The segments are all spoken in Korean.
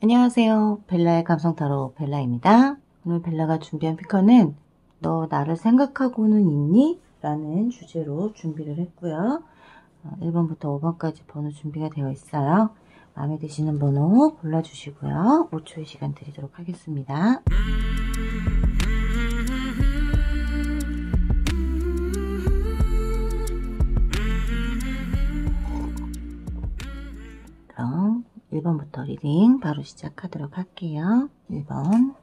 안녕하세요. 벨라의 감성타로 벨라입니다. 오늘 벨라가 준비한 피커는 너 나를 생각하고는 있니? 라는 주제로 준비를 했고요. 1번부터 5번까지 번호 준비가 되어 있어요. 마음에 드시는 번호 골라주시고요. 5초의 시간 드리도록 하겠습니다. 그럼 1번부터 리딩 바로 시작하도록 할게요. 1번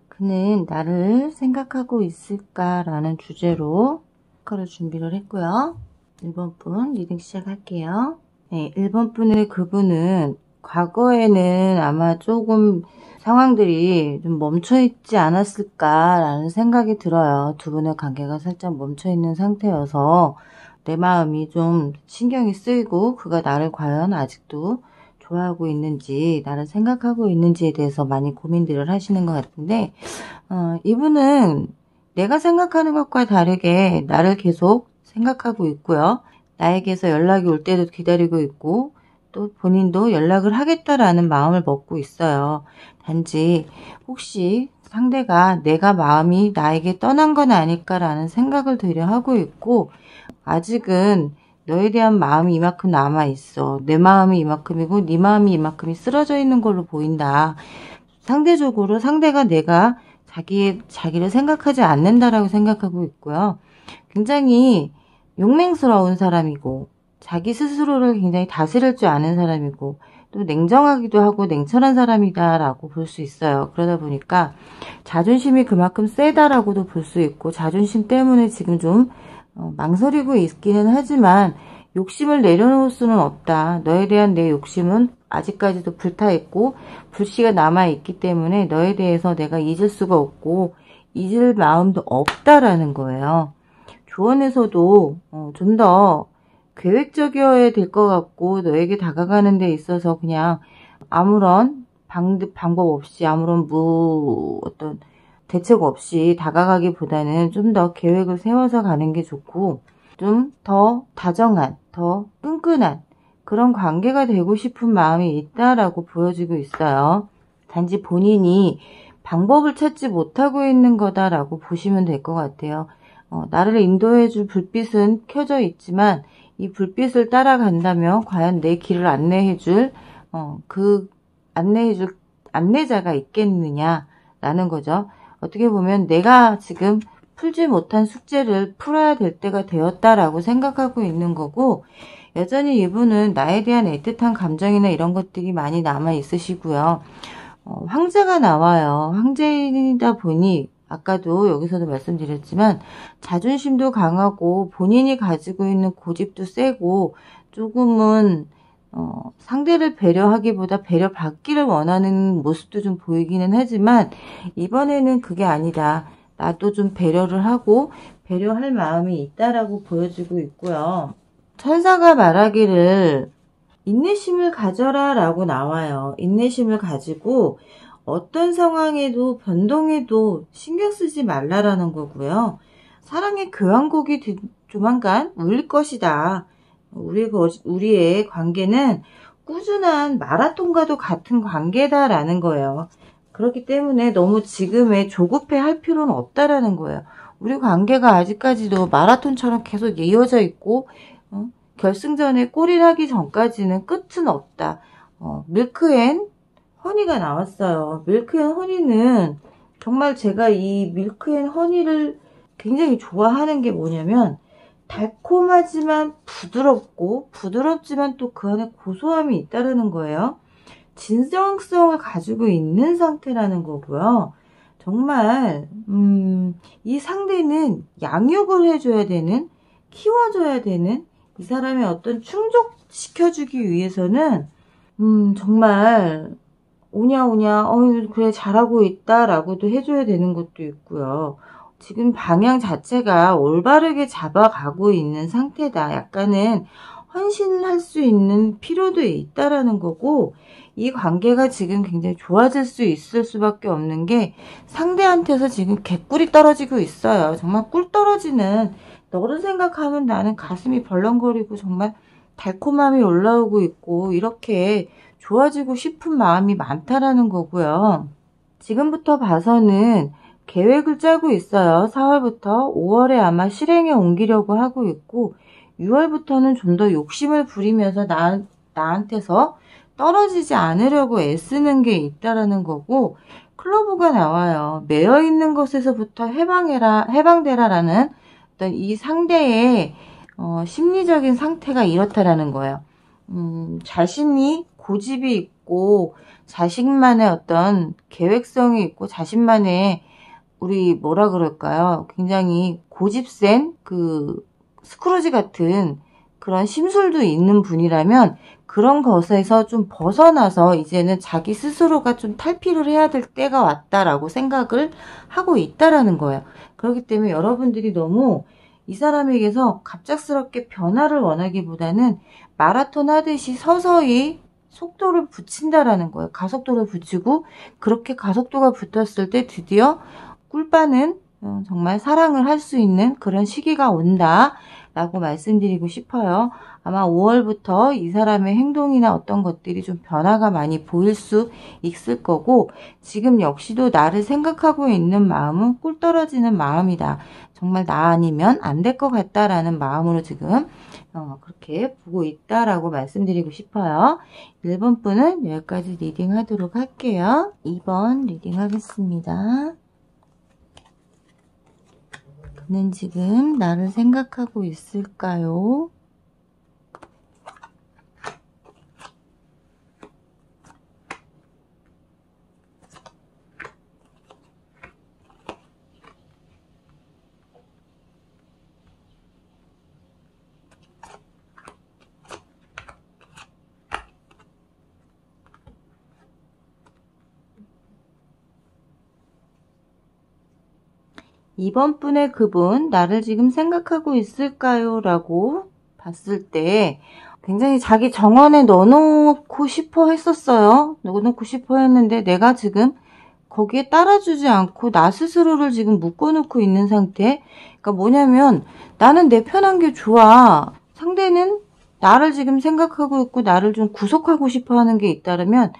그는 나를 생각하고 있을까라는 주제로 피커를 준비를 했고요. 1번 분 리딩 시작할게요. 네, 1번 분의 그분은 과거에는 아마 조금 상황들이 좀 멈춰있지 않았을까라는 생각이 들어요. 두 분의 관계가 살짝 멈춰있는 상태여서 내 마음이 좀 신경이 쓰이고 그가 나를 과연 아직도 좋아하고 있는지 나를 생각하고 있는지에 대해서 많이 고민들을 하시는 것 같은데 이분은 내가 생각하는 것과 다르게 나를 계속 생각하고 있고요. 나에게서 연락이 올 때도 기다리고 있고 또 본인도 연락을 하겠다라는 마음을 먹고 있어요. 단지 혹시 상대가 내가 마음이 나에게 떠난 건 아닐까라는 생각을 들여 하고 있고 아직은 너에 대한 마음이 이만큼 남아있어. 내 마음이 이만큼이고 네 마음이 이만큼이 쓰러져 있는 걸로 보인다. 상대적으로 상대가 내가 자기를 생각하지 않는다라고 생각하고 있고요. 굉장히 용맹스러운 사람이고 자기 스스로를 굉장히 다스릴 줄 아는 사람이고 또 냉정하기도 하고 냉철한 사람이다라고 볼 수 있어요. 그러다 보니까 자존심이 그만큼 세다라고도 볼 수 있고 자존심 때문에 지금 좀 망설이고 있기는 하지만 욕심을 내려놓을 수는 없다. 너에 대한 내 욕심은 아직까지도 불타있고 불씨가 남아있기 때문에 너에 대해서 내가 잊을 수가 없고 잊을 마음도 없다라는 거예요. 조언에서도 좀 더 계획적이어야 될 것 같고 너에게 다가가는 데 있어서 그냥 아무런 방법 없이 아무런 어떤 대책 없이 다가가기보다는 좀 더 계획을 세워서 가는 게 좋고 좀 더 다정한, 더 끈끈한 그런 관계가 되고 싶은 마음이 있다라고 보여지고 있어요. 단지 본인이 방법을 찾지 못하고 있는 거다라고 보시면 될 것 같아요. 나를 인도해줄 불빛은 켜져 있지만 이 불빛을 따라간다면 과연 내 길을 안내해줄 안내자가 있겠느냐라는 거죠. 어떻게 보면 내가 지금 풀지 못한 숙제를 풀어야 될 때가 되었다라고 생각하고 있는 거고 여전히 이분은 나에 대한 애틋한 감정이나 이런 것들이 많이 남아 있으시고요. 황제가 나와요. 황제이다 보니 아까도 여기서도 말씀드렸지만 자존심도 강하고 본인이 가지고 있는 고집도 세고 조금은 상대를 배려하기보다 배려받기를 원하는 모습도 좀 보이기는 하지만 이번에는 그게 아니다. 나도 좀 배려를 하고 배려할 마음이 있다라고 보여지고 있고요. 천사가 말하기를 인내심을 가져라 라고 나와요. 인내심을 가지고 어떤 상황에도 변동에도 신경 쓰지 말라라는 거고요. 사랑의 교환곡이 조만간 울릴 것이다. 우리의 관계는 꾸준한 마라톤과도 같은 관계다라는 거예요. 그렇기 때문에 너무 지금에 조급해 할 필요는 없다라는 거예요. 우리 관계가 아직까지도 마라톤처럼 계속 이어져 있고 결승전에 골을 하기 전까지는 끝은 없다. 밀크앤 허니가 나왔어요. 밀크앤 허니는 정말 제가 이 밀크앤 허니를 굉장히 좋아하는 게 뭐냐면 달콤하지만 부드럽고 부드럽지만 또 그 안에 고소함이 있다는 거예요. 진정성을 가지고 있는 상태라는 거고요. 정말 이 상대는 양육을 해줘야 되는, 키워줘야 되는 이 사람의 어떤 충족시켜주기 위해서는 정말 오냐 그래 잘하고 있다 라고도 해줘야 되는 것도 있고요. 지금 방향 자체가 올바르게 잡아가고 있는 상태다. 약간은 헌신할 수 있는 필요도 있다라는 거고, 이 관계가 지금 굉장히 좋아질 수 있을 수밖에 없는 게 상대한테서 지금 개꿀이 떨어지고 있어요. 정말 꿀 떨어지는, 너를 생각하면 나는 가슴이 벌렁거리고 정말 달콤함이 올라오고 있고 이렇게 좋아지고 싶은 마음이 많다라는 거고요. 지금부터 봐서는 계획을 짜고 있어요. 4월부터 5월에 아마 실행에 옮기려고 하고 있고, 6월부터는 좀 더 욕심을 부리면서 나한테서 떨어지지 않으려고 애쓰는 게 있다라는 거고, 클로브가 나와요. 매여 있는 것에서부터 해방되라라는 어떤 이 상대의 심리적인 상태가 이렇다라는 거예요. 자신이 고집이 있고 자신만의 어떤 계획성이 있고 자신만의 우리 뭐라 그럴까요? 굉장히 고집센 그 스크루지 같은 그런 심술도 있는 분이라면 그런 것에서 좀 벗어나서 이제는 자기 스스로가 좀 탈피를 해야 될 때가 왔다라고 생각을 하고 있다라는 거예요. 그렇기 때문에 여러분들이 너무 이 사람에게서 갑작스럽게 변화를 원하기보다는 마라톤 하듯이 서서히 속도를 붙인다라는 거예요. 가속도를 붙이고 그렇게 가속도가 붙었을 때 드디어 꿀빠는 정말 사랑을 할 수 있는 그런 시기가 온다라고 말씀드리고 싶어요. 아마 5월부터 이 사람의 행동이나 어떤 것들이 좀 변화가 많이 보일 수 있을 거고, 지금 역시도 나를 생각하고 있는 마음은 꿀 떨어지는 마음이다. 정말 나 아니면 안 될 것 같다라는 마음으로 지금 그렇게 보고 있다라고 말씀드리고 싶어요. 1번 분은 여기까지 리딩 하도록 할게요. 2번 리딩 하겠습니다. 그는 지금 나를 생각하고 있을까요? 이번 분의 그분 나를 지금 생각하고 있을까요? 라고 봤을 때 굉장히 자기 정원에 넣어놓고 싶어 했었어요. 넣어놓고 싶어 했는데 내가 지금 거기에 따라주지 않고 나 스스로를 지금 묶어놓고 있는 상태. 그러니까 뭐냐면 나는 내 편한 게 좋아. 상대는 나를 지금 생각하고 있고 나를 좀 구속하고 싶어 하는 게 있다면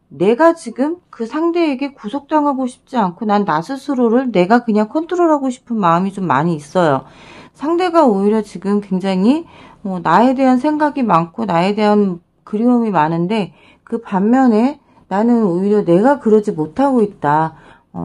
내가 지금 그 상대에게 구속당하고 싶지 않고 난 나 스스로를 내가 그냥 컨트롤하고 싶은 마음이 좀 많이 있어요. 상대가 오히려 지금 굉장히 나에 대한 생각이 많고 나에 대한 그리움이 많은데 그 반면에 나는 오히려 내가 그러지 못하고 있다.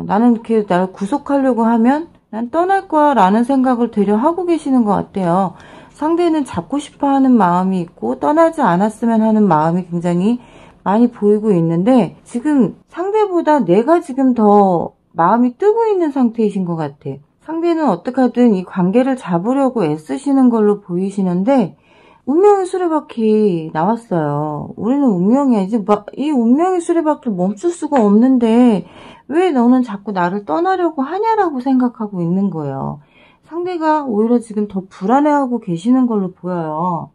나는 이렇게 나를 구속하려고 하면 난 떠날 거야 라는 생각을 되려 하고 계시는 것 같아요. 상대는 잡고 싶어 하는 마음이 있고 떠나지 않았으면 하는 마음이 굉장히 많이 보이고 있는데 지금 상대보다 내가 지금 더 마음이 뜨고 있는 상태이신 것 같아. 상대는 어떻게 하든 이 관계를 잡으려고 애쓰시는 걸로 보이시는데 운명의 수레바퀴 나왔어요. 우리는 운명이야. 이제 이 운명의 수레바퀴를 멈출 수가 없는데 왜 너는 자꾸 나를 떠나려고 하냐라고 생각하고 있는 거예요. 상대가 오히려 지금 더 불안해하고 계시는 걸로 보여요.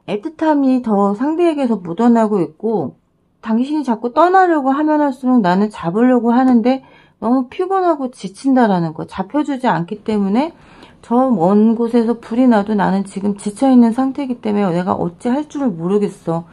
애틋함이 더 상대에게서 묻어나고 있고 당신이 자꾸 떠나려고 하면 할수록 나는 잡으려고 하는데 너무 피곤하고 지친다라는 거. 잡혀주지 않기 때문에 저 먼 곳에서 불이 나도 나는 지금 지쳐있는 상태이기 때문에 내가 어찌 할 줄을 모르겠어.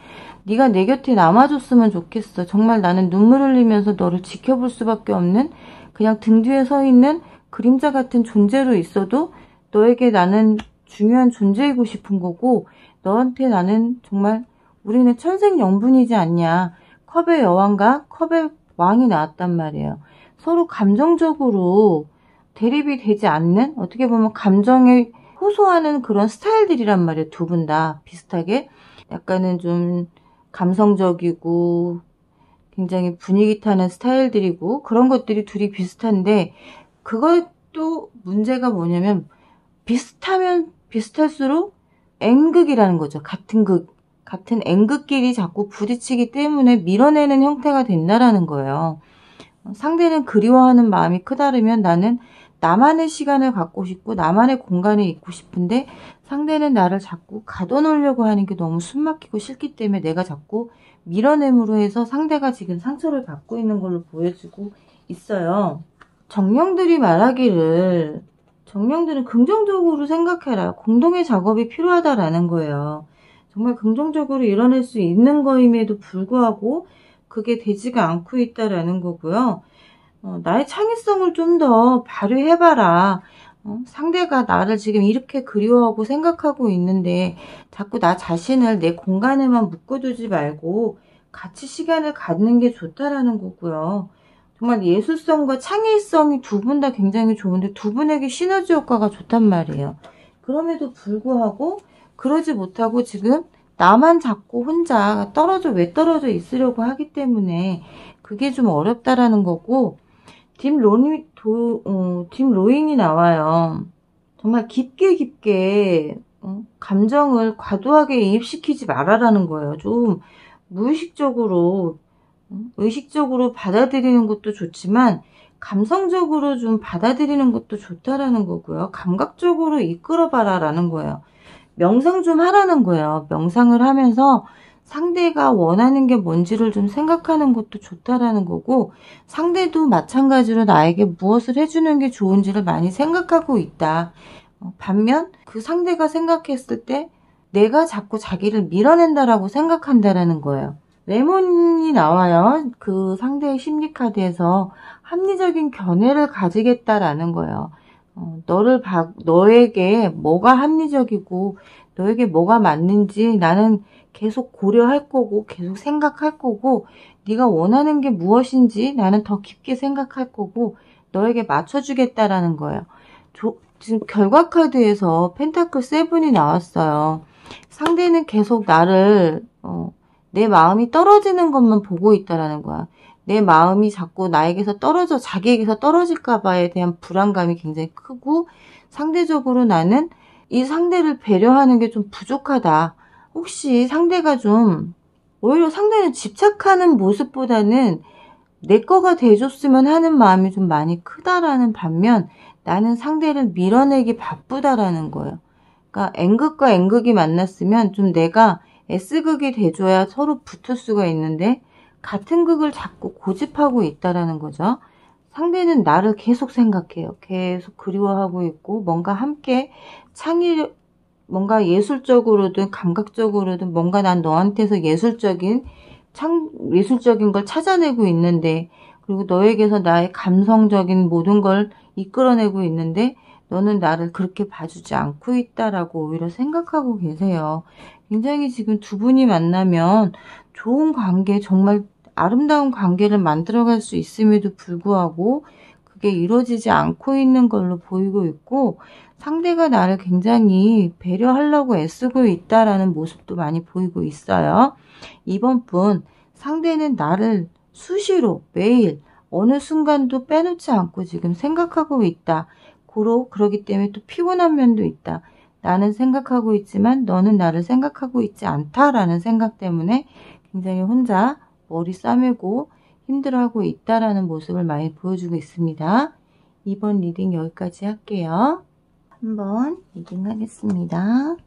네가 내 곁에 남아줬으면 좋겠어. 정말 나는 눈물 흘리면서 너를 지켜볼 수밖에 없는 그냥 등 뒤에 서 있는 그림자 같은 존재로 있어도 너에게 나는 중요한 존재이고 싶은 거고 너한테 나는 정말 우리는 천생연분이지 않냐. 컵의 여왕과 컵의 왕이 나왔단 말이에요. 서로 감정적으로 대립이 되지 않는 어떻게 보면 감정에 호소하는 그런 스타일들이란 말이에요. 두 분 다 비슷하게 약간은 좀 감성적이고 굉장히 분위기 타는 스타일들이고 그런 것들이 둘이 비슷한데 그것도 문제가 뭐냐면 비슷하면 비슷할수록 N극이라는 거죠. 같은 N극끼리 자꾸 부딪히기 때문에 밀어내는 형태가 된다라는 거예요. 상대는 그리워하는 마음이 크다르면 나는 나만의 시간을 갖고 싶고 나만의 공간에 있고 싶은데 상대는 나를 자꾸 가둬놓으려고 하는 게 너무 숨막히고 싫기 때문에 내가 자꾸 밀어냄으로 해서 상대가 지금 상처를 받고 있는 걸로 보여지고 있어요. 정령들이 말하기를 정령들은 긍정적으로 생각해라. 공동의 작업이 필요하다라는 거예요. 정말 긍정적으로 일어날 수 있는 거임에도 불구하고 그게 되지가 않고 있다라는 거고요. 나의 창의성을 좀 더 발휘해봐라. 상대가 나를 지금 이렇게 그리워하고 생각하고 있는데 자꾸 나 자신을 내 공간에만 묶어두지 말고 같이 시간을 갖는 게 좋다라는 거고요. 정말 예술성과 창의성이 두 분 다 굉장히 좋은데 두 분에게 시너지 효과가 좋단 말이에요. 그럼에도 불구하고 그러지 못하고 지금 나만 자꾸 혼자 왜 떨어져 있으려고 하기 때문에 그게 좀 어렵다라는 거고, 딥 로잉이 나와요. 정말 깊게 감정을 과도하게 이입시키지 말아라는 거예요. 좀 무의식적으로 의식적으로 받아들이는 것도 좋지만 감성적으로 좀 받아들이는 것도 좋다라는 거고요. 감각적으로 이끌어봐라 라는 거예요. 명상 좀 하라는 거예요. 명상을 하면서 상대가 원하는 게 뭔지를 좀 생각하는 것도 좋다라는 거고, 상대도 마찬가지로 나에게 무엇을 해주는 게 좋은지를 많이 생각하고 있다. 반면 그 상대가 생각했을 때 내가 자꾸 자기를 밀어낸다라고 생각한다라는 거예요. 레몬이 나와요. 그 상대의 심리카드에서 합리적인 견해를 가지겠다라는 거예요. 너에게 뭐가 합리적이고 너에게 뭐가 맞는지 나는 계속 고려할 거고 계속 생각할 거고, 네가 원하는 게 무엇인지 나는 더 깊게 생각할 거고 너에게 맞춰주겠다라는 거예요. 지금 결과 카드에서 펜타클 7이 나왔어요. 상대는 계속 나를 내 마음이 떨어지는 것만 보고 있다라는 거야. 내 마음이 자꾸 나에게서 자기에게서 떨어질까봐에 대한 불안감이 굉장히 크고, 상대적으로 나는 이 상대를 배려하는 게 좀 부족하다. 혹시 상대가 오히려 상대는 집착하는 모습보다는 내 거가 돼줬으면 하는 마음이 좀 많이 크다라는 반면 나는 상대를 밀어내기 바쁘다라는 거예요. 그러니까 N극과 N극이 만났으면 좀 내가 S극이 돼줘야 서로 붙을 수가 있는데 같은 극을 자꾸 고집하고 있다라는 거죠. 상대는 나를 계속 생각해요. 계속 그리워하고 있고 뭔가 함께 뭔가 예술적으로든 감각적으로든 뭔가 난 너한테서 예술적인 걸 찾아내고 있는데, 그리고 너에게서 나의 감성적인 모든 걸 이끌어내고 있는데 너는 나를 그렇게 봐주지 않고 있다라고 오히려 생각하고 계세요. 굉장히 지금 두 분이 만나면 좋은 관계, 정말 아름다운 관계를 만들어갈 수 있음에도 불구하고 그게 이루어지지 않고 있는 걸로 보이고 있고, 상대가 나를 굉장히 배려하려고 애쓰고 있다라는 모습도 많이 보이고 있어요. 이번 분, 상대는 나를 수시로 매일 어느 순간도 빼놓지 않고 지금 생각하고 있다. 그러기 때문에 또 피곤한 면도 있다. 나는 생각하고 있지만 너는 나를 생각하고 있지 않다라는 생각 때문에 굉장히 혼자 머리 싸매고 힘들어하고 있다라는 모습을 많이 보여주고 있습니다. 이번 리딩 여기까지 할게요. 한번 리딩 하겠습니다.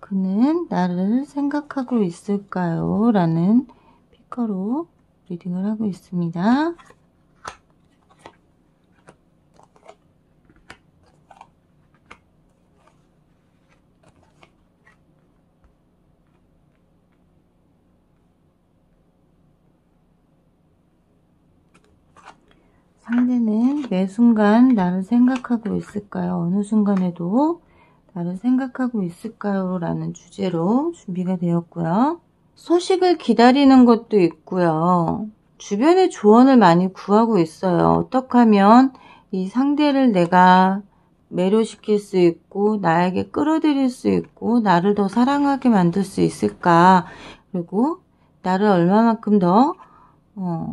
그는 나를 생각하고 있을까요? 라는 피커로 리딩을 하고 있습니다. 상대는 매 순간 나를 생각하고 있을까요? 어느 순간에도 나를 생각하고 있을까요? 라는 주제로 준비가 되었고요. 소식을 기다리는 것도 있고요. 주변의 조언을 많이 구하고 있어요. 어떻게 하면 이 상대를 내가 매료시킬 수 있고 나에게 끌어들일 수 있고 나를 더 사랑하게 만들 수 있을까? 그리고 나를 얼마만큼 더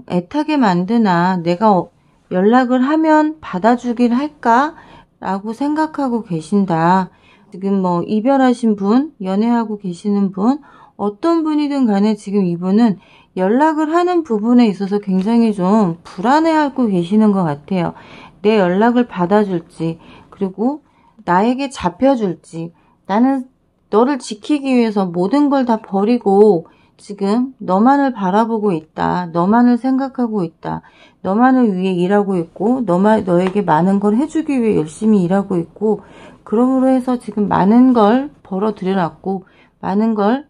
애타게 만드나, 내가 연락을 하면 받아주길 할까? 라고 생각하고 계신다. 지금 이별하신 분, 연애하고 계시는 분, 어떤 분이든 간에 지금 이분은 연락을 하는 부분에 있어서 굉장히 좀 불안해하고 계시는 것 같아요. 내 연락을 받아줄지, 그리고 나에게 잡혀줄지, 나는 너를 지키기 위해서 모든 걸 다 버리고 지금 너만을 바라보고 있다. 너만을 생각하고 있다. 너만을 위해 일하고 있고 너에게 많은 걸 해주기 위해 열심히 일하고 있고, 그러므로 해서 지금 많은 걸 벌어 들여놨고 많은 걸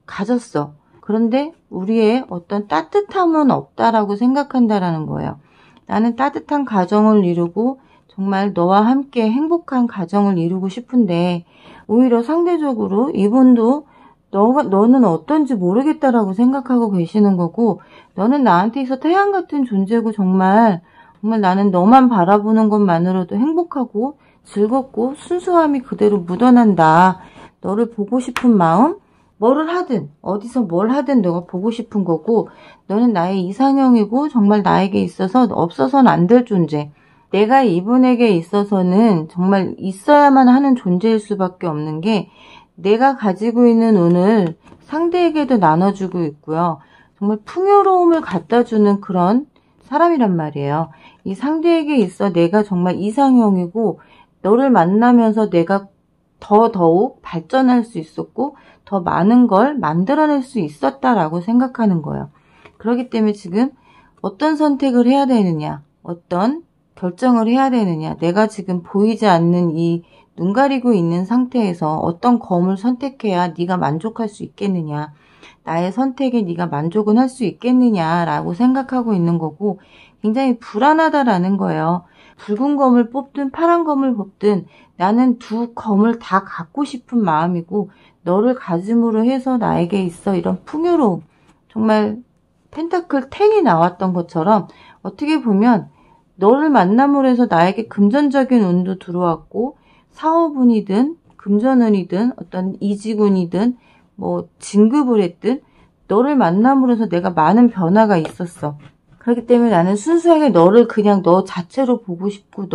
가졌어. 그런데 우리의 어떤 따뜻함은 없다라고 생각한다라는 거예요. 나는 따뜻한 가정을 이루고 정말 너와 함께 행복한 가정을 이루고 싶은데, 오히려 상대적으로 이분도 너는 어떤지 모르겠다라고 생각하고 계시는 거고, 너는 나한테 있어 태양 같은 존재고 정말 나는 너만 바라보는 것만으로도 행복하고 즐겁고 순수함이 그대로 묻어난다. 너를 보고 싶은 마음, 뭐를 하든 어디서 뭘 하든 너가 보고 싶은 거고, 너는 나의 이상형이고 정말 나에게 있어서 없어서는 안 될 존재. 내가 이분에게 있어서는 정말 있어야만 하는 존재일 수밖에 없는 게, 내가 가지고 있는 운을 상대에게도 나눠주고 있고요. 정말 풍요로움을 갖다주는 그런 사람이란 말이에요. 이 상대에게 있어 내가 정말 이상형이고, 너를 만나면서 내가 더더욱 발전할 수 있었고 더 많은 걸 만들어낼 수 있었다라고 생각하는 거예요. 그렇기 때문에 지금 어떤 선택을 해야 되느냐, 어떤 결정을 해야 되느냐, 내가 지금 보이지 않는 이 눈 가리고 있는 상태에서 어떤 검을 선택해야 네가 만족할 수 있겠느냐, 나의 선택에 네가 만족은 할 수 있겠느냐라고 생각하고 있는 거고, 굉장히 불안하다라는 거예요. 붉은 검을 뽑든 파란 검을 뽑든 나는 두 검을 다 갖고 싶은 마음이고, 너를 가짐으로 해서 나에게 있어 이런 풍요로움, 정말 펜타클 10이 나왔던 것처럼 어떻게 보면 너를 만남으로 해서 나에게 금전적인 운도 들어왔고, 사업운이든 금전운이든 어떤 이직운이든 뭐 진급을 했든 너를 만남으로 해서 내가 많은 변화가 있었어. 그렇기 때문에 나는 순수하게 너를 그냥 너 자체로 보고 싶고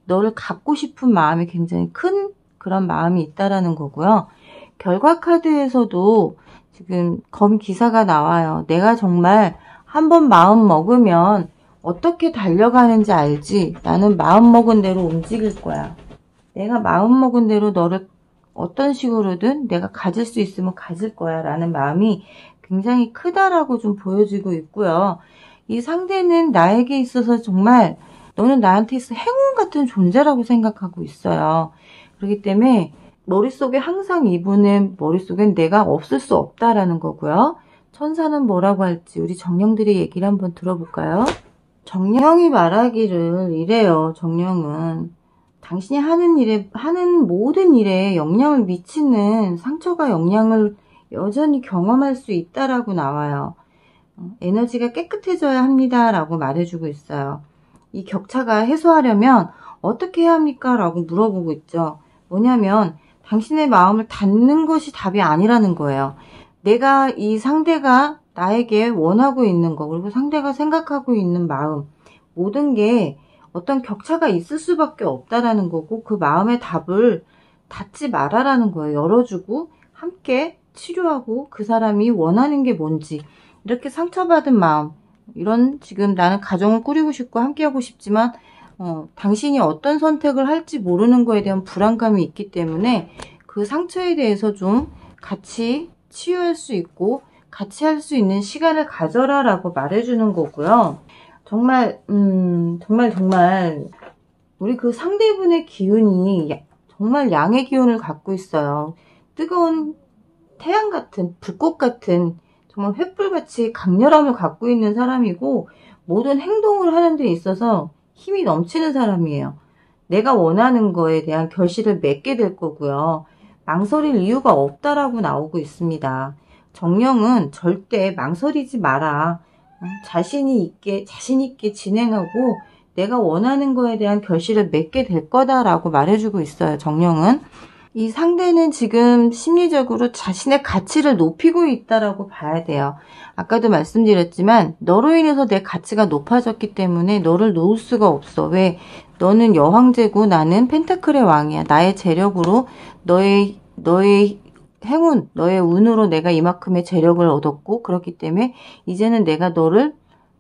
너를 갖고 싶은 마음이 굉장히 큰 그런 마음이 있다라는 거고요. 결과 카드에서도 지금 검 기사가 나와요. 내가 정말 한번 마음 먹으면 어떻게 달려가는지 알지? 나는 마음 먹은 대로 움직일 거야. 내가 마음 먹은 대로 너를 어떤 식으로든 내가 가질 수 있으면 가질 거야 라는 마음이 굉장히 크다라고 좀 보여지고 있고요. 이 상대는 나에게 있어서 정말 너는 나한테 있어 행운 같은 존재라고 생각하고 있어요. 그렇기 때문에 머릿속에 항상 이분의 머릿속엔 내가 없을 수 없다라는 거고요. 천사는 뭐라고 할지 우리 정령들의 얘기를 한번 들어볼까요? 정령이 말하기를 이래요. 정령은 당신이 하는 모든 일에 영향을 미치는 상처가 영향을 여전히 경험할 수 있다라고 나와요. 에너지가 깨끗해져야 합니다라고 말해주고 있어요. 이 격차가 해소하려면 어떻게 해야 합니까? 라고 물어보고 있죠. 뭐냐면 당신의 마음을 닫는 것이 답이 아니라는 거예요. 내가 이 상대가 나에게 원하고 있는 거, 그리고 상대가 생각하고 있는 마음, 모든 게 어떤 격차가 있을 수밖에 없다라는 거고, 그 마음의 답을 닫지 말아라는 거예요. 열어주고 함께 치료하고 그 사람이 원하는 게 뭔지, 이렇게 상처받은 마음, 이런 지금 나는 가정을 꾸리고 싶고 함께하고 싶지만 당신이 어떤 선택을 할지 모르는 거에 대한 불안감이 있기 때문에 그 상처에 대해서 좀 같이 치유할 수 있고 같이 할 수 있는 시간을 가져라 라고 말해주는 거고요. 정말 우리 그 상대분의 기운이 정말 양의 기운을 갖고 있어요. 뜨거운 태양 같은, 불꽃 같은, 정말 횃불같이 강렬함을 갖고 있는 사람이고, 모든 행동을 하는 데 있어서 힘이 넘치는 사람이에요. 내가 원하는 거에 대한 결실을 맺게 될 거고요. 망설일 이유가 없다라고 나오고 있습니다. 정령은 절대 망설이지 마라. 자신 있게 진행하고 내가 원하는 거에 대한 결실을 맺게 될 거다라고 말해주고 있어요. 정령은. 이 상대는 지금 심리적으로 자신의 가치를 높이고 있다라고 봐야 돼요. 아까도 말씀드렸지만 너로 인해서 내 가치가 높아졌기 때문에 너를 놓을 수가 없어. 왜? 너는 여황제고 나는 펜타클의 왕이야. 나의 재력으로 너의 행운, 너의 운으로 내가 이만큼의 재력을 얻었고 그렇기 때문에 이제는 내가 너를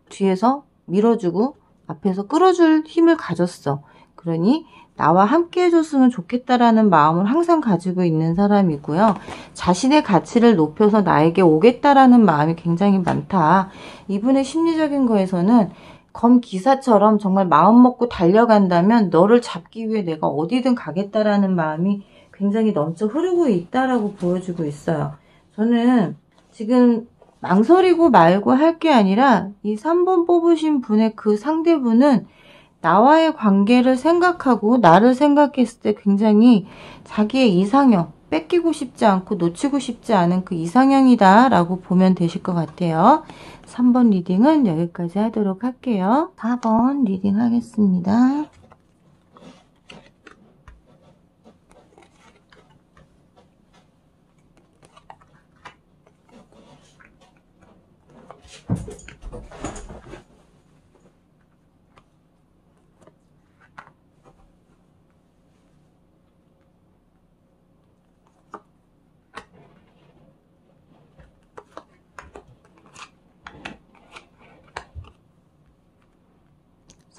뒤에서 밀어주고 앞에서 끌어줄 힘을 가졌어. 그러니 나와 함께 해줬으면 좋겠다라는 마음을 항상 가지고 있는 사람이고요. 자신의 가치를 높여서 나에게 오겠다라는 마음이 굉장히 많다. 이분의 심리적인 거에서는 검기사처럼 정말 마음 먹고 달려간다면 너를 잡기 위해 내가 어디든 가겠다라는 마음이 굉장히 넘쳐 흐르고 있다라고 보여주고 있어요. 저는 지금 망설이고 말고 할 게 아니라 이 3번 뽑으신 분의 그 상대분은 나와의 관계를 생각하고 나를 생각했을 때 굉장히 자기의 이상형, 뺏기고 싶지 않고 놓치고 싶지 않은 그 이상형이다 라고 보면 되실 것 같아요. 3번 리딩은 여기까지 하도록 할게요. 4번 리딩 하겠습니다.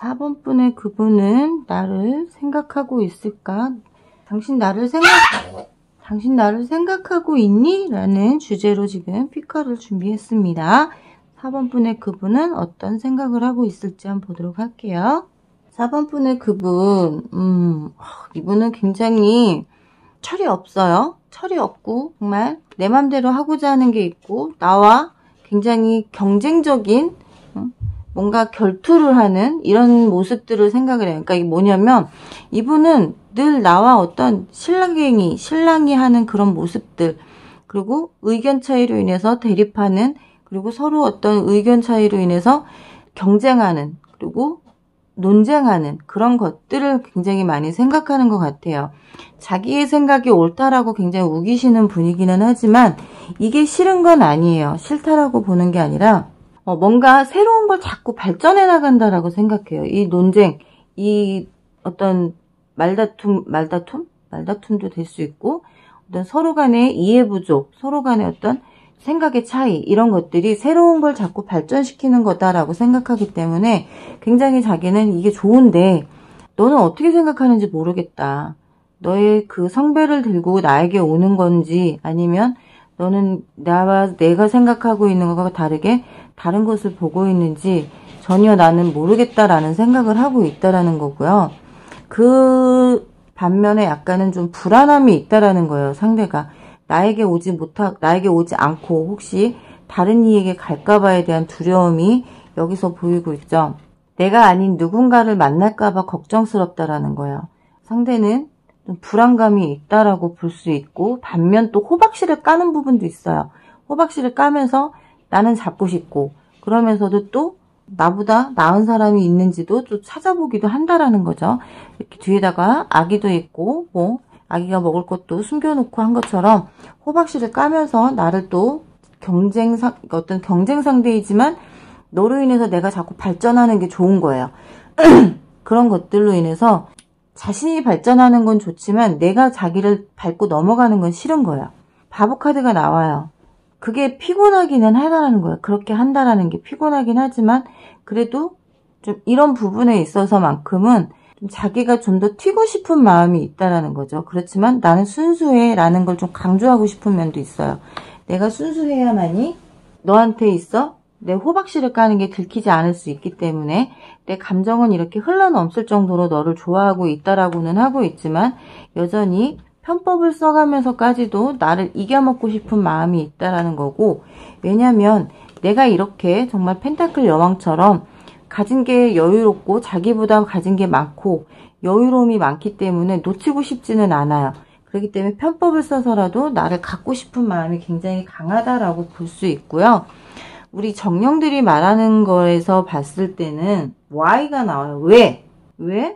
(4번) 분의 그분은 나를 생각하고 있을까? 당신 나를 생각하고 있니? 라는 주제로 지금 피카를 준비했습니다. 4번 분의 그분은 어떤 생각을 하고 있을지 한번 보도록 할게요. 4번 분의 그분, 이분은 굉장히 철이 없어요. 철이 없고 정말 내 맘대로 하고자 하는 게 있고 나와 굉장히 경쟁적인 뭔가 결투를 하는 이런 모습들을 생각을 해요. 그러니까 이게 뭐냐면 이분은 늘 나와 어떤 신랑이 하는 그런 모습들, 그리고 의견 차이로 인해서 대립하는, 그리고 서로 어떤 의견 차이로 인해서 경쟁하는, 그리고 논쟁하는 그런 것들을 굉장히 많이 생각하는 것 같아요. 자기의 생각이 옳다라고 굉장히 우기시는 분이기는 하지만 이게 싫은 건 아니에요. 싫다라고 보는 게 아니라 뭔가 새로운 걸 자꾸 발전해 나간다라고 생각해요. 이 논쟁, 이 어떤 말다툼도 될 수 있고, 어떤 서로 간의 이해 부족, 서로 간의 어떤 생각의 차이, 이런 것들이 새로운 걸 자꾸 발전시키는 거다라고 생각하기 때문에 굉장히 자기는 이게 좋은데 너는 어떻게 생각하는지 모르겠다. 너의 그 성배를 들고 나에게 오는 건지 아니면 너는 내가 생각하고 있는 것과 다르게 다른 것을 보고 있는지 전혀 나는 모르겠다라는 생각을 하고 있다라는 거고요. 그 반면에 약간은 좀 불안함이 있다라는 거예요. 상대가 나에게 오지 않고 혹시 다른 이에게 갈까봐에 대한 두려움이 여기서 보이고 있죠. 내가 아닌 누군가를 만날까봐 걱정스럽다라는 거예요. 상대는 좀 불안감이 있다라고 볼 수 있고, 반면 또 호박씨를 까는 부분도 있어요. 호박씨를 까면서 나는 잡고 싶고, 그러면서도 또 나보다 나은 사람이 있는지도 또 찾아보기도 한다라는 거죠. 이렇게 뒤에다가 아기도 있고 뭐 아기가 먹을 것도 숨겨놓고 한 것처럼 호박씨를 까면서 나를 또 어떤 경쟁 상대이지만 너로 인해서 내가 자꾸 발전하는 게 좋은 거예요. 그런 것들로 인해서 자신이 발전하는 건 좋지만 내가 자기를 밟고 넘어가는 건 싫은 거예요. 바보 카드가 나와요. 그게 피곤하기는 하다라는 거예요. 그렇게 한다라는 게 피곤하긴 하지만 그래도 좀 이런 부분에 있어서만큼은 좀 자기가 좀 더 튀고 싶은 마음이 있다라는 거죠. 그렇지만 나는 순수해 라는 걸 좀 강조하고 싶은 면도 있어요. 내가 순수해야만이 너한테 있어 내 호박씨를 까는 게 들키지 않을 수 있기 때문에 내 감정은 이렇게 흘러넘칠 정도로 너를 좋아하고 있다라고는 하고 있지만 여전히 편법을 써가면서까지도 나를 이겨먹고 싶은 마음이 있다라는 거고, 왜냐면 내가 이렇게 정말 펜타클 여왕처럼 가진 게 여유롭고 자기보다 가진 게 많고 여유로움이 많기 때문에 놓치고 싶지는 않아요. 그렇기 때문에 편법을 써서라도 나를 갖고 싶은 마음이 굉장히 강하다라고 볼 수 있고요. 우리 정령들이 말하는 거에서 봤을 때는 why가 나와요. 왜?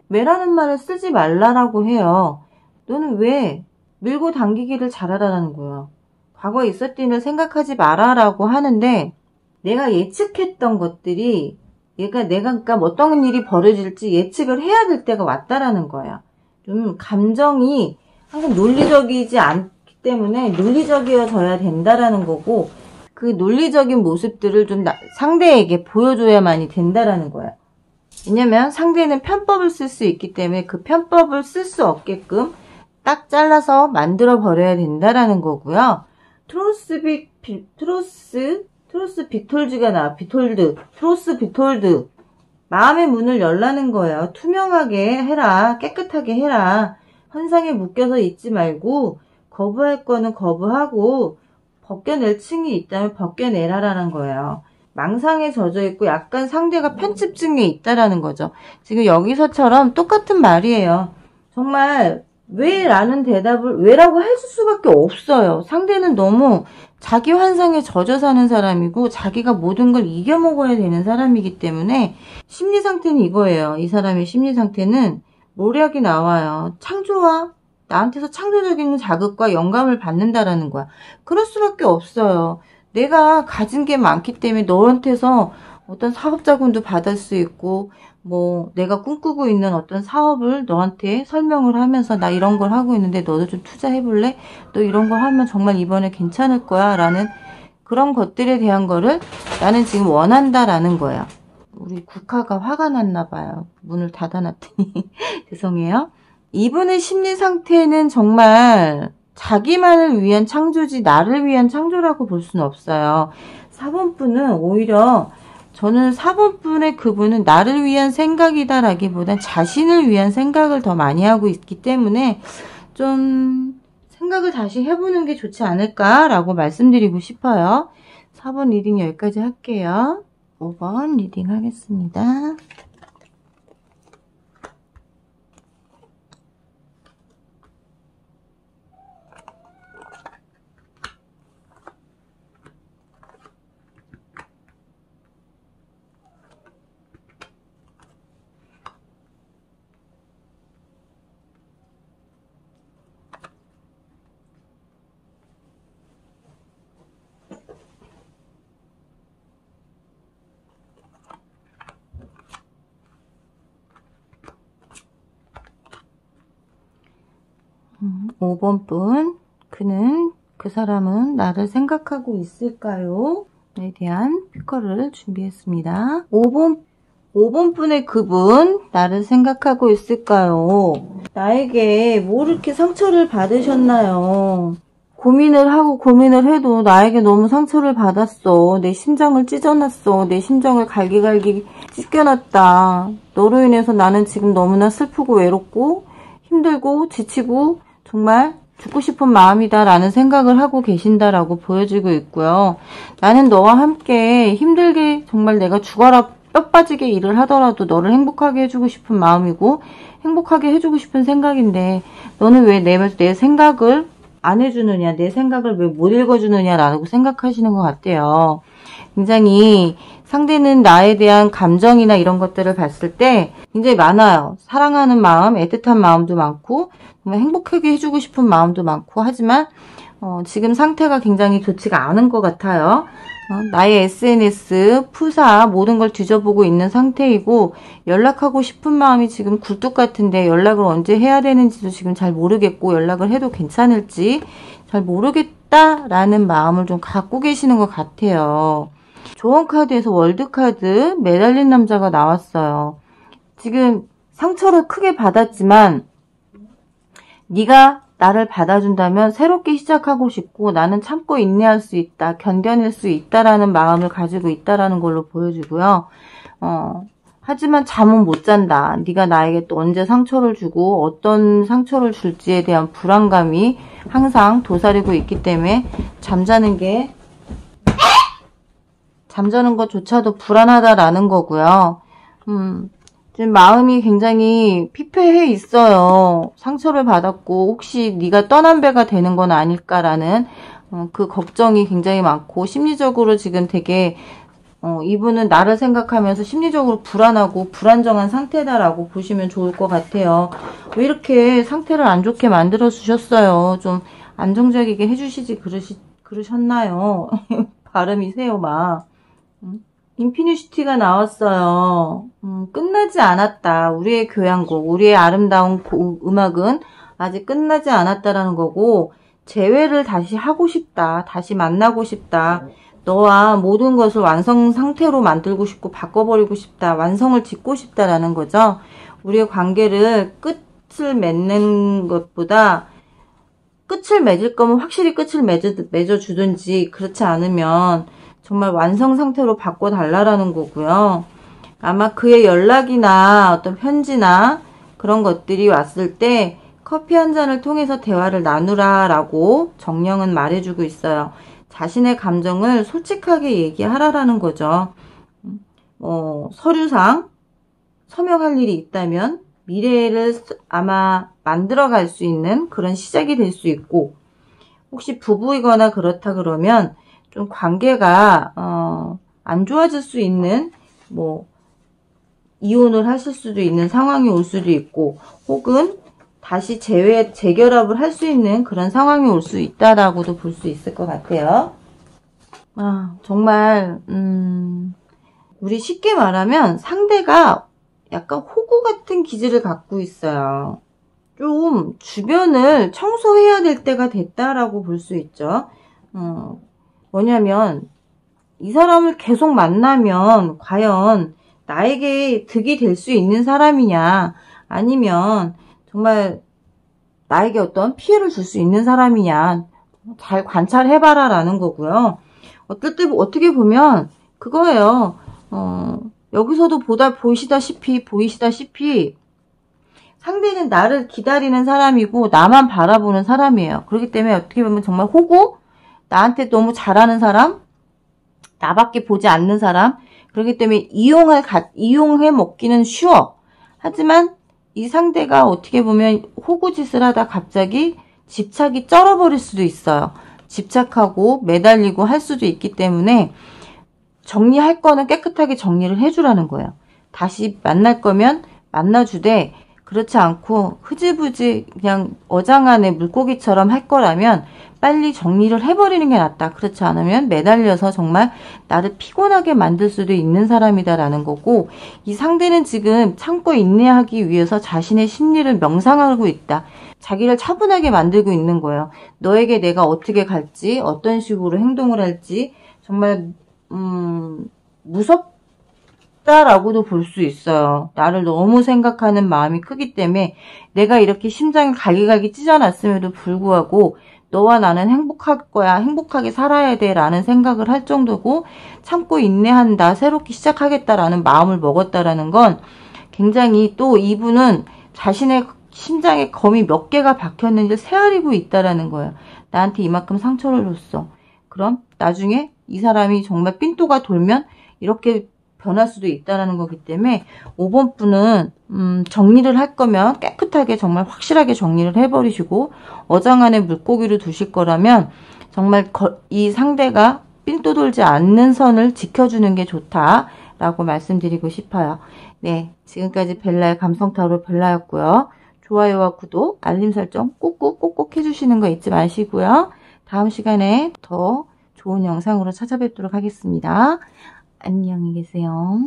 왜라는 말을 쓰지 말라라고 해요. 너는 왜 밀고 당기기를 잘하라는 거야. 과거에 있었던 일을 생각하지 마라라고 하는데 내가 예측했던 것들이 그러니까 어떤 일이 벌어질지 예측을 해야 될 때가 왔다라는 거야. 좀 감정이 항상 논리적이지 않기 때문에 논리적이어져야 된다라는 거고, 그 논리적인 모습들을 좀 상대에게 보여줘야만이 된다라는 거예요. 왜냐면 상대는 편법을 쓸 수 있기 때문에 그 편법을 쓸 수 없게끔 딱 잘라서 만들어 버려야 된다라는 거고요. 트로스 비톨즈가 나와. 트로스 비톨드. 마음의 문을 열라는 거예요. 투명하게 해라. 깨끗하게 해라. 환상에 묶여서 있지 말고 거부할 거는 거부하고 벗겨낼 층이 있다면 벗겨내라라는 거예요. 망상에 젖어 있고 약간 상대가 편집증에 있다라는 거죠. 지금 여기서처럼 똑같은 말이에요. 정말 왜라는 대답을 왜라고 해줄 수밖에 없어요. 상대는 너무 자기 환상에 젖어 사는 사람이고 자기가 모든 걸 이겨먹어야 되는 사람이기 때문에 심리 상태는 이거예요. 이 사람의 심리 상태는 모략이 나와요. 창조와 나한테서 창조적인 자극과 영감을 받는다라는 거야. 그럴 수밖에 없어요. 내가 가진 게 많기 때문에 너한테서 어떤 사업 자금도 받을 수 있고 뭐 내가 꿈꾸고 있는 어떤 사업을 너한테 설명을 하면서 나 이런 걸 하고 있는데 너도 좀 투자해볼래? 너 이런 걸 하면 정말 이번에 괜찮을 거야 라는 그런 것들에 대한 거를 나는 지금 원한다라는 거야. 우리 국화가 화가 났나 봐요. 문을 닫아놨더니 죄송해요. 이분의 심리 상태는 정말 자기만을 위한 창조지 나를 위한 창조라고 볼 수는 없어요. 4번 분은 오히려 저는 4번 분의 그분은 나를 위한 생각이다라기보단 자신을 위한 생각을 더 많이 하고 있기 때문에 좀 생각을 다시 해보는 게 좋지 않을까라고 말씀드리고 싶어요. 4번 리딩 여기까지 할게요. 5번 리딩 하겠습니다. 5번 분, 그 사람은 나를 생각하고 있을까요? 에 대한 피커를 준비했습니다. 5번 분의 그분, 나를 생각하고 있을까요? 나에게 뭐 이렇게 상처를 받으셨나요? 고민을 해도 나에게 너무 상처를 받았어. 내 심장을 찢어놨어. 내 심장을 갈기갈기 찢겨놨다. 너로 인해서 나는 지금 너무나 슬프고 외롭고 힘들고 지치고 정말 죽고 싶은 마음이다 라는 생각을 하고 계신다라고 보여지고 있고요. 나는 너와 함께 힘들게 정말 내가 죽어라 뼈 빠지게 일을 하더라도 너를 행복하게 해주고 싶은 마음이고 행복하게 해주고 싶은 생각인데 너는 왜 내 생각을 안 해주느냐, 내 생각을 왜 못 읽어주느냐라고 생각하시는 것 같아요. 굉장히 상대는 나에 대한 감정이나 이런 것들을 봤을 때 굉장히 많아요. 사랑하는 마음, 애틋한 마음도 많고 정말 행복하게 해주고 싶은 마음도 많고 하지만 지금 상태가 굉장히 좋지가 않은 것 같아요. 나의 SNS, 푸사 모든 걸 뒤져보고 있는 상태이고 연락하고 싶은 마음이 지금 굴뚝 같은데 연락을 언제 해야 되는지도 지금 잘 모르겠고 연락을 해도 괜찮을지 잘 모르겠다라는 마음을 좀 갖고 계시는 것 같아요. 조언 카드에서 월드 카드 매달린 남자가 나왔어요. 지금 상처를 크게 받았지만 네가 나를 받아준다면 새롭게 시작하고 싶고 나는 참고 인내할 수 있다, 견뎌낼 수 있다라는 마음을 가지고 있다라는 걸로 보여지고요. 하지만 잠은 못 잔다. 네가 나에게 또 언제 상처를 주고 어떤 상처를 줄지에 대한 불안감이 항상 도사리고 있기 때문에 잠자는 것조차도 불안하다라는 거고요. 지금 마음이 굉장히 피폐해 있어요. 상처를 받았고 혹시 네가 떠난 배가 되는 건 아닐까라는 그 걱정이 굉장히 많고 심리적으로 지금 되게 이분은 나를 생각하면서 심리적으로 불안하고 불안정한 상태다라고 보시면 좋을 것 같아요. 왜 이렇게 상태를 안 좋게 만들어 주셨어요? 좀 안정적이게 해주시지 그러셨나요? 발음이 세요 막. 인피니시티가 나왔어요. 끝나지 않았다. 우리의 교향곡, 우리의 아름다운 음악은 아직 끝나지 않았다라는 거고 재회를 다시 하고 싶다. 다시 만나고 싶다. 너와 모든 것을 완성 상태로 만들고 싶고 바꿔버리고 싶다. 완성을 짓고 싶다라는 거죠. 우리의 관계를 끝을 맺는 것보다 끝을 맺을 거면 확실히 끝을 맺어주든지 그렇지 않으면 정말 완성 상태로 바꿔달라라는 거고요. 아마 그의 연락이나 어떤 편지나 그런 것들이 왔을 때 커피 한 잔을 통해서 대화를 나누라라고 정령은 말해주고 있어요. 자신의 감정을 솔직하게 얘기하라라는 거죠. 서류상 서명할 일이 있다면 미래를 아마 만들어갈 수 있는 그런 시작이 될 수 있고, 혹시 부부이거나 그렇다 그러면 좀 관계가 안 좋아질 수 있는 이혼을 하실 수도 있는 상황이 올 수도 있고, 혹은 다시 재결합을 할 수 있는 그런 상황이 올 수 있다라고도 볼 수 있을 것 같아요. 정말 우리 쉽게 말하면 상대가 약간 호구 같은 기질을 갖고 있어요. 좀 주변을 청소해야 될 때가 됐다라고 볼 수 있죠. 뭐냐면 이 사람을 계속 만나면 과연 나에게 득이 될 수 있는 사람이냐, 아니면 정말 나에게 어떤 피해를 줄 수 있는 사람이냐 잘 관찰해봐라 라는 거고요. 어떻게 보면 그거예요. 여기서도 보이시다시피 상대는 나를 기다리는 사람이고 나만 바라보는 사람이에요. 그렇기 때문에 어떻게 보면 정말 호구, 나한테 너무 잘하는 사람, 나밖에 보지 않는 사람, 그렇기 때문에 이용해 먹기는 쉬워. 하지만 이 상대가 어떻게 보면 호구짓을 하다 갑자기 집착이 쩔어버릴 수도 있어요. 집착하고 매달리고 할 수도 있기 때문에 정리할 거는 깨끗하게 정리를 해주라는 거예요. 다시 만날 거면 만나주되, 그렇지 않고 흐지부지 그냥 어장안에 물고기처럼 할 거라면 빨리 정리를 해버리는 게 낫다. 그렇지 않으면 매달려서 정말 나를 피곤하게 만들 수도 있는 사람이다라는 거고, 이 상대는 지금 참고 인내하기 위해서 자신의 심리를 명상하고 있다. 자기를 차분하게 만들고 있는 거예요. 너에게 내가 어떻게 갈지, 어떤 식으로 행동을 할지 정말 무섭다라고도 볼 수 있어요. 나를 너무 생각하는 마음이 크기 때문에 내가 이렇게 심장이 갈기갈기 찢어놨음에도 불구하고 너와 나는 행복할 거야, 행복하게 살아야 돼 라는 생각을 할 정도고, 참고 인내한다, 새롭게 시작하겠다라는 마음을 먹었다라는 건 굉장히, 또 이분은 자신의 심장에 검이 몇 개가 박혔는지 세아리고 있다라는 거예요. 나한테 이만큼 상처를 줬어. 그럼 나중에 이 사람이 정말 삔또가 돌면 이렇게 변할 수도 있다라는 거기 때문에 5번 분은 정리를 할 거면 깨끗하게 정말 확실하게 정리를 해버리시고, 어장안에 물고기를 두실 거라면 정말 이 상대가 삔또 돌지 않는 선을 지켜주는 게 좋다라고 말씀드리고 싶어요. 네, 지금까지 벨라의 감성타로 벨라였고요. 좋아요와 구독, 알림 설정 꼭꼭 해주시는 거 잊지 마시고요. 다음 시간에 더 좋은 영상으로 찾아뵙도록 하겠습니다. 안녕히 계세요.